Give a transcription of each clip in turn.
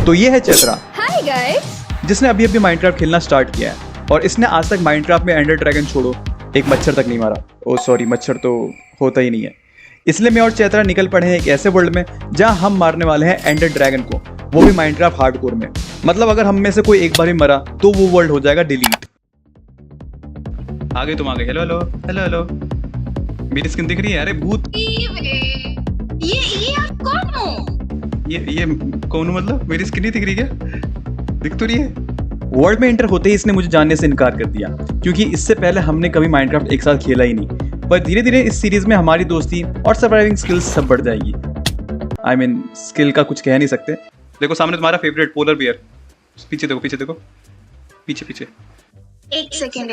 तो ये है चैत्रा, हाय गाइस। जिसने अभी अभी माइनक्राफ्ट खेलना स्टार्ट किया है और इसने आज तक माइनक्राफ्ट में एंडर ड्रैगन छोड़ो एक मच्छर तक नहीं मारा। ओ सॉरी, मच्छर तो होता ही नहीं है। इसलिए मैं और चैत्रा निकल पड़े हैं एक ऐसे वर्ल्ड में जहां हम मारने वाले हैं एंडर ड्रैगन को, वो भी माइनक्राफ्ट हार्डकोर में। मतलब अगर हम में से कोई एक बार भी मरा तो वो वर्ल्ड हो जाएगा डिलीट। आ गए तुम, आ गए। हेलो हेलो हेलो हेलो, मेरी स्किन दिख रही है? अरे भूत, ये आप कौन हो? ये कौन हूं? मतलब मेरी स्किन नहीं दिख रही क्या? दिख तो रही है। वर्ल्ड में एंटर होते ही इसने मुझे जानने से इनकार कर दिया, क्योंकि इससे पहले हमने कभी माइनक्राफ्ट एक साथ खेला ही नहीं। पर धीरे धीरे इस सीरीज में हमारी दोस्ती और सर्वाइविंग स्किल्स सब बढ़ जाएगी। I mean, स्किल का कुछ कह नहीं सकते। देखो सामने तुम्हारा फेवरेट पोलर बियर, पीछे देखो पीछे देखो, पीछे पीछे। एक सेकंड।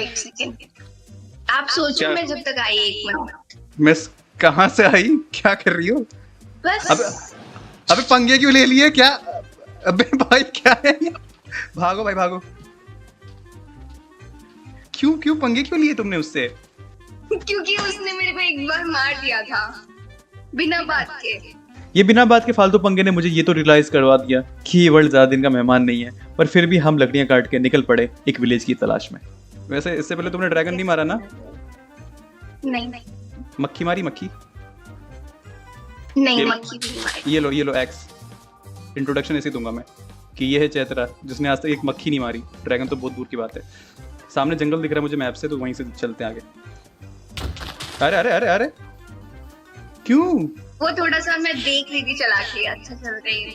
आप सोचो मैं जब तक आई 1 मिनट। मैं कहाँ से आई? क्या कर रही हो? बस अबे पंगे क्यों ले लिए? क्या अबे भाई क्या है ये? भागो भाई भागो। क्यों पंगे क्यों लिए तुमने उससे? क्योंकि उसने मेरे को एक बार मार दिया था बिना बात के। ये बिना बात के फालतू पंगे ने मुझे ये तो रियलाइज करवा दिया कि ये वर्ल्ड ज्यादा दिन का मेहमान नहीं है। पर फिर भी हम लकड़ियां काट के निकल पड़े एक विलेज की तलाश में। वैसे इससे पहले तुमने ड्रैगन नहीं मारा ना? नहीं मक्खी मारी? मक्खी नहीं, मक्खी भी नहीं मारी। ये लो एक्स। इंट्रोडक्शन ऐसे दूंगा मैं कि ये है चैत्रा, जिसने आज तक एक मक्खी नहीं मारी। ड्रैगन तो बहुत दूर की बात है। सामने जंगल दिख रहा है मुझे मैप से, तो वहीं से चलते हैं आगे। अरे अरे अरे अरे क्यों? वो थोड़ा सा मैं देख रही थी चला के, अच्छा चल रही है।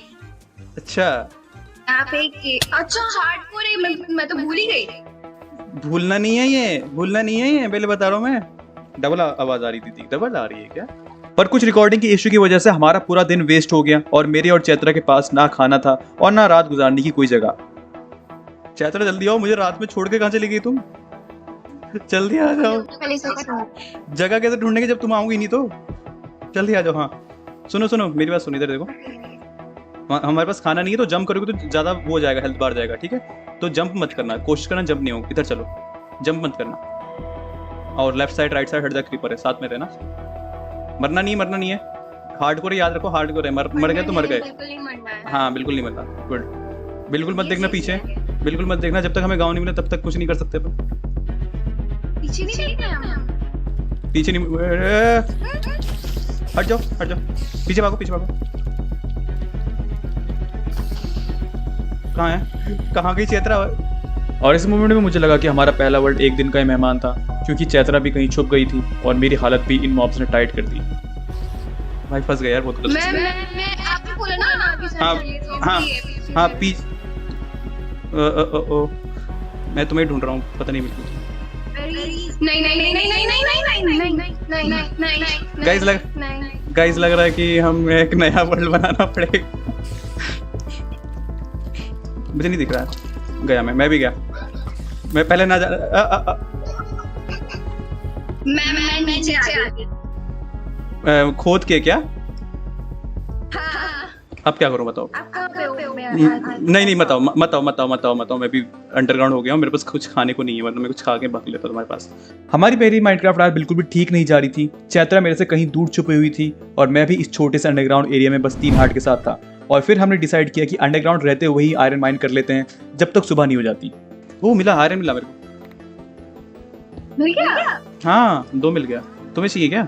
अच्छा यहाँ पे अच्छा हार्डकोर है, मैं तो भूल ही गई। भूलना नहीं है ये पहले बता रहा हूँ मैं। डबल आवाज आ रही थी, डबल आ रही है क्या? पर कुछ रिकॉर्डिंग की इश्यू की वजह से हमारा पूरा दिन वेस्ट हो गया और मेरे और चैत्रा के पास ना खाना था और ना रात गुजारने की कोई जगह। चैत्रा जल्दी आओ, मुझे रात में छोड़ के कहाँ चली गई तुम? जल्दी आ जाओ। जगह कैसे ढूंढेंगे जब तुम आओगी नहीं तो? जल्दी आ जाओ। हाँ सुनो मेरी बात सुनो, इधर देखो। हमारे पास खाना नहीं है तो जंप करोगे तो ज्यादा वो हो जाएगा, हेल्थ बार जाएगा। ठीक है तो जंप मत करना, कोशिश करना जंप नहीं हो। इधर चलो, जंप मत करना। और लेफ्ट साइड राइट साइड हट जा, क्रीपर है साथ में रहना। मरना नहीं है। हार्डकोर याद रखो, हार्डकोर है। मर गए तो मर गए। हाँ बिल्कुल नहीं मरना। गुड। बिल्कुल मत देखना पीछे, बिल्कुल मत देखना। जब तक हमें गाँव नहीं मिला तब तक कुछ नहीं कर सकते अपन। पीछे नहीं। हट जाओ पीछे भागो। कहाँ है? कहाँ गई चैत्रा? और इस मोमेंट में मुझे लगा कि हमारा पहला वर्ल्ड एक दिन का ही मेहमान था, क्योंकि चैत्रा भी कहीं छुप गई थी और मेरी हालत भी इन मॉब्स ने टाइट कर दी। भाई फंस गया यार बहुत गलत। मैं आपने बोला ना अभी से। हाँ मैं तुम्हें ढूंढ रहा हूँ, पता नहीं बिल्कुल। नहीं। गाइस लग रहा है कि हम एक नया वर्ल्ड बनाना पड़ेगा। मुझे नहीं दिख रहा है। गया मैं भी गया। मैं पहले ना जा। मैं नीचे आ गई। खोद के क्या? हाँ। अब क्या करूं बताओ? आप कहाँ पे हो? नहीं बताओ। मैं भी अंडरग्राउंड हो गया हूँ। मेरे पास कुछ खाने को नहीं है, वरना मैं कुछ खा के भाग लेता तुम्हारे पास। हमारी पहली माइनक्राफ्ट रात बिल्कुल भी ठीक नहीं जा रही थी। चैत्रा मेरे से कहीं दूर छुपी हुई थी और मैं भी इस छोटे से अंडरग्राउंड एरिया में बस 3 हार्ट के साथ था। और फिर हमने डिसाइड किया कि अंडरग्राउंड रहते हुए ही आयरन माइन कर लेते हैं जब तक सुबह नहीं हो जाती। वो मिला, आयरन मिला मेरे को। मिल गया? हाँ 2 मिल गया। तुम्हें चाहिए क्या?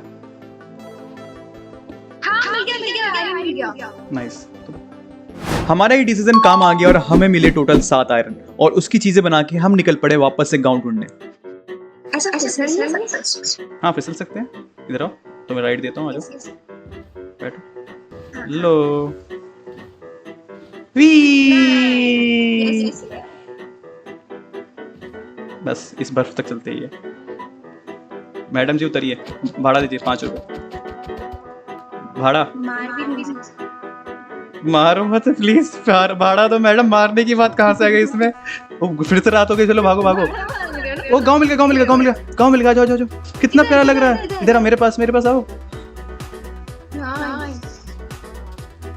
हाँ मिल गया। नाइस। हमारा ये डिसीजन काम आ गया और हमें मिले टोटल 7 आयरन और उसकी चीजें बना के हम निकल पड़े वापस से गांव ढूंढने। हाँ फिसल सकते हैं। इधर आओ, तुम्हें राइड देता हूँ, आ जाओ बैठो। लो बस इस बर्फ तक चलते ही है। मैडम जी उतरिए, भाड़ा दीजिए 5 रुपए भाड़ा। मारो मत प्लीज, भाड़ा दो मैडम। मारने की बात कहाँ से आ गई इसमें? फिर से रात हो गई, चलो भागो। वो गांव मिल गया। जाओ। कितना प्यारा लग रहा है। इधर आओ, मेरे पास आओ।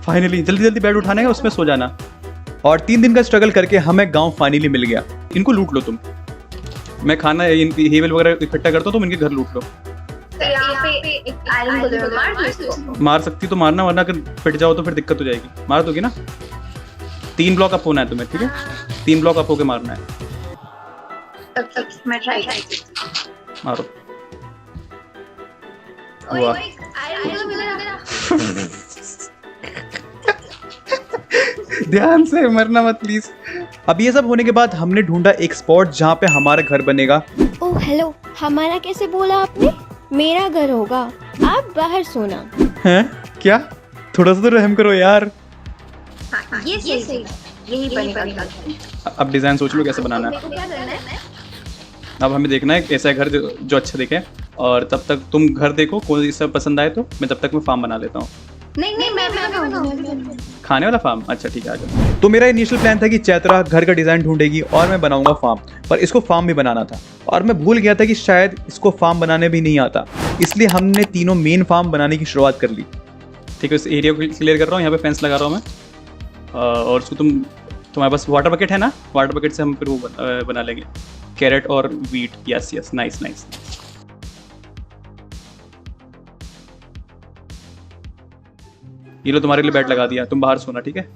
फाइनली जल्दी बेड उठाने का, उसमें सो जाना। और 3 दिन का स्ट्रगल करके हमें गांव फाइनली मिल गया। इनको लूट लो तुम। मैं खाना इनकी हेवल वगैरह इकट्ठा करता हूँ, तुम इनके घर लूट लो। तो यहाँ पे एक आयरन गोलेम मार दो इसको। मार सकती तो मारना, वरना अगर पिट जाओ तो फिर दिक्कत हो जाएगी। मार दोगी ना? 3 ब्लॉक अप होना है तुम्हें, ठीक है? 3 ब्लॉक अप होके मारना है। तब तक मैं ट्राई करती हूँ। मारो। ओए वाह। मेरा ध्यान से मरना मत प्लीज। अब ये सब होने के बाद हमने ढूंढा एक स्पॉट जहाँ पे हमारा घर बनेगा। ओह हेलो, हमारा कैसे बोला आपने? मेरा घर होगा, आप बाहर सोना। हैं? क्या? थोड़ा सा तो रहम करो यार। हाँ, ये सही यही बनेगा। अब डिजाइन सोच लो कैसे बनाना है। मेरे को क्या करना है? अब हमें देखना है ऐसा घर जो अच्छा दिखे, और तब तक तुम घर देखो, कोई सब पसंद आए तो मैं तब तक मैं फार्म बना लेता हूँ। नहीं मैं बनाऊंगी। खाने वाला फार्म? अच्छा ठीक है, आ जाओ। तो मेरा इनिशियल प्लान था कि चैत्रा घर का डिजाइन ढूंढेगी और मैं बनाऊंगा फार्म, पर इसको फार्म भी बनाना था और मैं भूल गया था कि शायद इसको फार्म बनाने भी नहीं आता, इसलिए हमने तीनों मेन फार्म बनाने की शुरुआत कर ली। ठीक है, इस एरिया को क्लियर कर रहा हूँ, यहाँ पे फेंस लगा रहा हूँ मैं, और उसको तुम्हारे पास वाटर बकेट है ना? वाटर बकेट से हम फिर वो बना लेंगे कैरेट और wheat. Yes yes, nice nice. ये लो तुम्हारे लिए बेड लगा दिया, तुम बाहर सोना, ठीक है?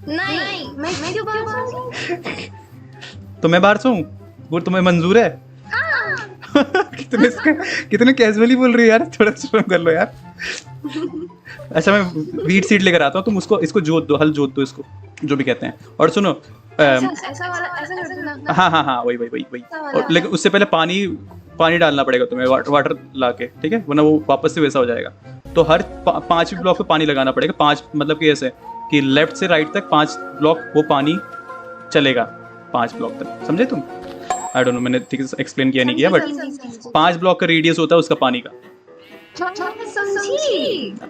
नहीं मैं क्यों बाहर सोऊं? तो मैं बाहर सोऊं? वो तुम्हें मंजूर है? कितने कैजुअली बोल रही हो यार, थोड़ा शर्म कर लो यार। अच्छा मैं वीट सीड लेकर आता हूँ, तुम इसको जोत दो, हल जोत दो इसको, जो भी कहते हैं। और सुनो ऐसा वाला हाँ वही। और लेकिन उससे पहले पानी डालना पड़ेगा तुम्हें, वाटर ला के, ठीक है? वरना वो वापस से वैसा हो जाएगा। तो हर 5 ब्लॉक पे पानी लगाना पड़ेगा। 5 मतलब कि ऐसे कि लेफ्ट से राइट तक 5 ब्लॉक वो पानी चलेगा, 5 ब्लॉक तक, समझे तुम? आई डोंट नो, मैंने ठीक से एक्सप्लेन किया नहीं किया, बट 5 ब्लॉक का रेडियस होता है उसका पानी का।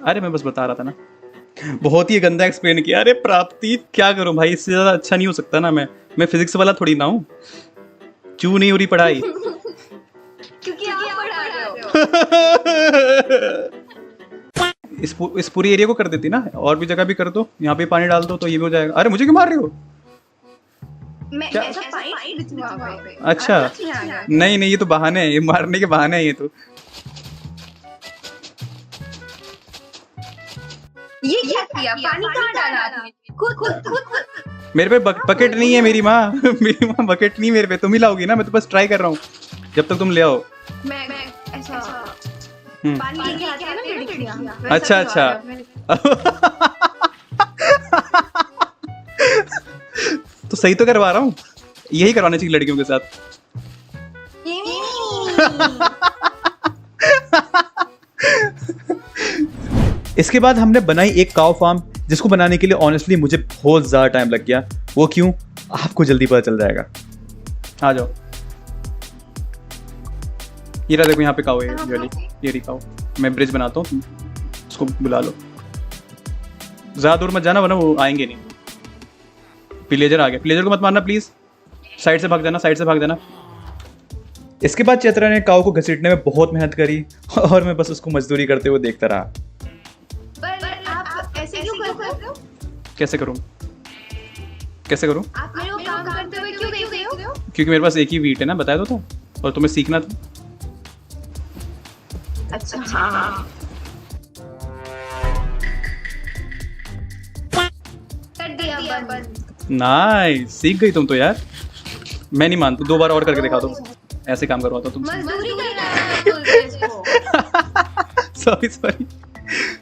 अरे मैं बस बता रहा था ना, बहुत ही गंदा एक्सप्लेन किया। अरे प्राप्ति, क्या करूं भाई, इससे ज्यादा अच्छा नहीं हो सकता ना। मैं फिजिक्स वाला थोड़ी ना हूँ। क्यों नहीं हो रही पढ़ाई? क्योंकि आप पढ़ा रहे हो। इस पूरी एरिया को कर देती ना, और भी जगह भी कर दो, यहाँ पे पानी डाल दो तो ये भी हो जाएगा। अरे मुझे क्यों मार रहे हो? मैं ऐसा पाइप दूंगा वहाँ पे। अच्छा नहीं ये तो बहाने हैं, ये मारने के बहाने हैं ये तो। ये क्या किया? पानी कहाँ डाला आपने? खुद मेरे पे बकेट नहीं है, मेरी माँ बकेट नहीं मेरे पे, तुम ही लाओगी ना, मैं तो बस ट्राई कर रहा हूँ जब तक तुम ले आओ। मैं ऐसा पानी लेके आते हैं ना लड़कियाँ, अच्छा तो सही तो करवा रहा हूँ, यही करवाना चाहिए लड़कियों के साथ। इसके बाद हमने बनाई एक काऊ फार्म, जिसको बनाने के लिए ऑनेस्टली मुझे बहुत ज़्यादा टाइम लग गया। वो क्यों, आपको जल्दी पता चल जाएगा। आ जाओ, ये रहा देखो, यहाँ पे काऊ है, ये रही काऊ। मैं ब्रिज बनाता हूँ, उसको बुला लो। ज़्यादा दूर मत जाना वरना वो आएंगे नहीं। विलेजर आ गया, विलेजर को मत मारना प्लीज़, साइड से भाग जाना। इसके बाद चैत्रा ने काऊ को घसीटने में बहुत मेहनत करी और मैं बस उसको मजदूरी करते हुए देखता रहा। आप ऐसे क्यों कर रहे हो? कैसे करूं? आप मेरे को काम करते हुए क्यों देख रहे हो? क्योंकि मेरे पास एक ही वीट है ना, बताया तो था, और तुम्हें सीखना था। अच्छा हाँ। कर दिया बंद। नाइस, सीख गई तुम तो यार। मैं नहीं मानता, 2 बार और करके दिखा दो, ऐसे काम करवाता हूँ तुमसे। मजदूरी करना है बोलते हैं इसको। सॉरी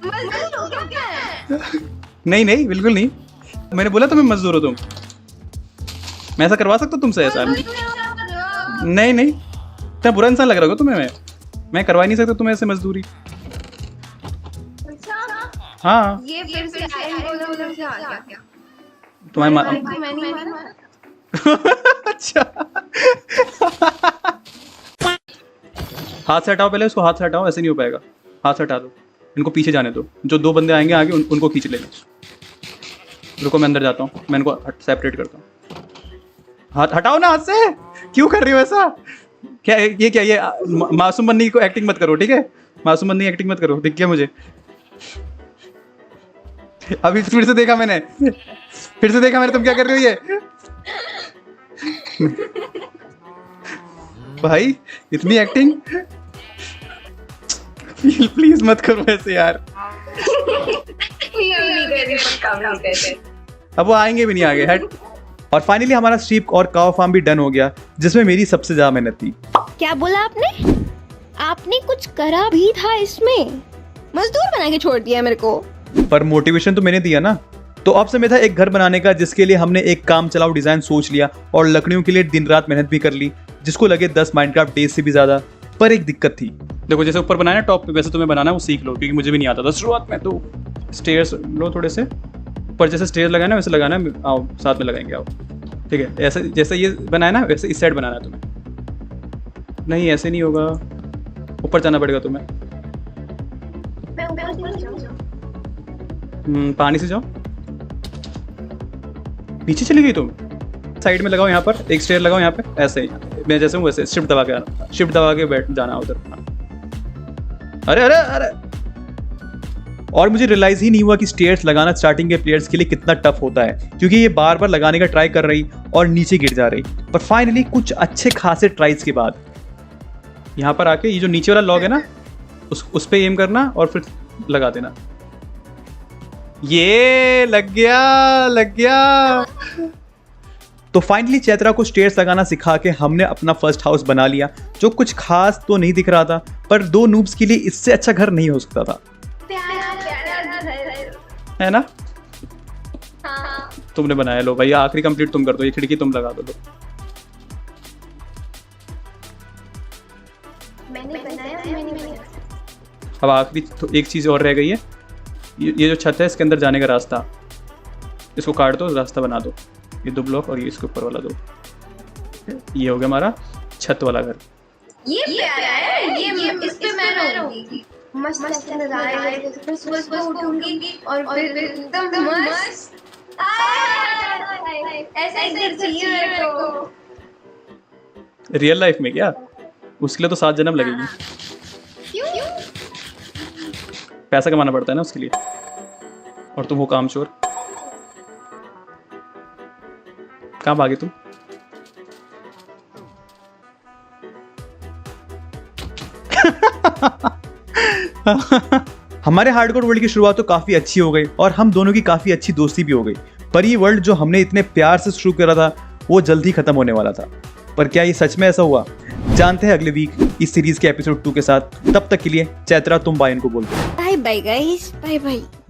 मजदूर हो क्या है? नहीं बिल्कुल नहीं, मैंने बोला तुम्हें मजदूर हो तुम। मैं ऐसा करवा सकता हूँ तुमसे ऐसा? नहीं इतना बुरा इंसान लग रहा होगा तुम्हें। मैं करवा ही नहीं सकता तुम्हें ऐसे मजदूरी। हाँ ये फिर से उधर से आ गया। तुम्हारे मैंने मारा। अच्छा हाथ से हटाओ, पहले उसको हाथ से हटाओ, ऐसे नहीं हो पाएगा। हाथ से हटा दो, इनको पीछे जाने दो, जो 2 बंदे आएंगे आगे उनको खींच लेंगे। रुको मैं अंदर जाता हूँ, मैं इनको सेपरेट करता हूँ। हाथ हटाओ ना, हाथ से क्यों कर रही हो ऐसा? क्या ये मासूम बनने की एक्टिंग मत करो, ठीक है? मासूम बनने की एक्टिंग मत करो, दिख गया मुझे। अभी फिर से देखा मैंने, तुम क्या कर रही हो ये? भाई इतनी एक्टिंग प्लीज मत करो ऐसे यार। नहीं कर रही, अब वो आएंगे भी नहीं आगे, हट। और फाइनली हमारा शीप और काव फार्म भी डन हो गया, जिसमें मेरी सबसे ज्यादा मेहनत थी। क्या बोला आपने? आपने कुछ करा भी था इसमें? मजदूर बना के छोड़ दिया मेरे को। पर मोटिवेशन तो मैंने दिया ना। तो अब समय था एक घर बनाने का, जिसके लिए हमने एक काम चलाऊ डिजाइन सोच लिया और लकड़ियों के लिए दिन रात मेहनत भी कर ली, जिसको लगे 10 माइनक्राफ्ट डेज से भी ज्यादा। पर एक दिक्कत थी। देखो जैसे ऊपर बनाया टॉप पे, वैसे तुम्हें बनाना है वो सीख लो, क्योंकि मुझे भी नहीं आता था शुरुआत में। तो स्टेयर्स लो थोड़े से ऊपर, जैसे स्टेयर्स लगाना है वैसे लगाना है। आओ साथ में लगाएंगे, आओ। ठीक है, ऐसे जैसे ये बनाया ना वैसे इस साइड बनाना है तुम्हें। नहीं ऐसे नहीं होगा, ऊपर जाना पड़ेगा तुम्हें। पानी से जाओ। पीछे चली गई तुम। साइड में लगाओ, यहाँ पर एक स्टेयर लगाओ, यहाँ पे ऐसे ही मैं जैसे हूँ वैसे शिफ्ट दबा के आना, शिफ्ट दबा के बैठ जाना उधर। अरे अरे अरे, और मुझे रियलाइज ही नहीं हुआ कि स्टेयर्स लगाना स्टार्टिंग के प्लेयर्स के लिए कितना टफ होता है, क्योंकि ये बार बार लगाने का ट्राई कर रही और नीचे गिर जा रही। पर फाइनली कुछ अच्छे खासे ट्राइज के बाद यहाँ पर आके ये जो नीचे वाला लॉग है ना, उस पे एम करना और फिर लगा देना। ये लग गया। तो फाइनली चैत्रा को स्टेयर्स लगाना सिखा के हमने अपना फर्स्ट हाउस बना लिया, जो कुछ खास तो नहीं दिख रहा था, पर 2 नूब्स के लिए इससे अच्छा घर नहीं हो सकता था, है ना? हाँ। तुमने बनाया, लो भाई आखिरी कंप्लीट तुम कर दो, ये खिड़की तुम लगा दो। मैंने बनाया। अब आखिरी तो एक चीज और रह गई है, ये जो छत है इसके अंदर जाने का रास्ता, इसको काट दो, रास्ता बना दो। ये 2 ब्लॉक और ये इसके ऊपर वाला 2। ये हो गया हमारा छत वाला घर। ये प्यारा है, ये इस पे मैं रहूंगी। मस्त ऐसे नजारे, फिर सुबह उठूंगी और फिर एकदम मस्त ऐसा ही घर चाहिए मेरे को। रियल लाइफ में क्या? उसके लिए तो 7 जन्म लगेगी। क्यों? पैसा कमाना पड़ता है ना उसके लिए। और तुम हो कामचोर। कहाँ भागे तुम? हमारे हार्डकोर वर्ल्ड की शुरुआत तो काफी अच्छी हो गई और हम दोनों की काफी अच्छी दोस्ती भी हो गई। पर ये वर्ल्ड जो हमने इतने प्यार से शुरू करा था वो जल्द ही खत्म होने वाला था। पर क्या ये सच में ऐसा हुआ? जानते हैं अगले वीक इस सीरीज के एपिसोड 2 के साथ। तब तक के लिए चैत्रा तुम बाय इनको बोल दो। Bye bye guys, bye bye.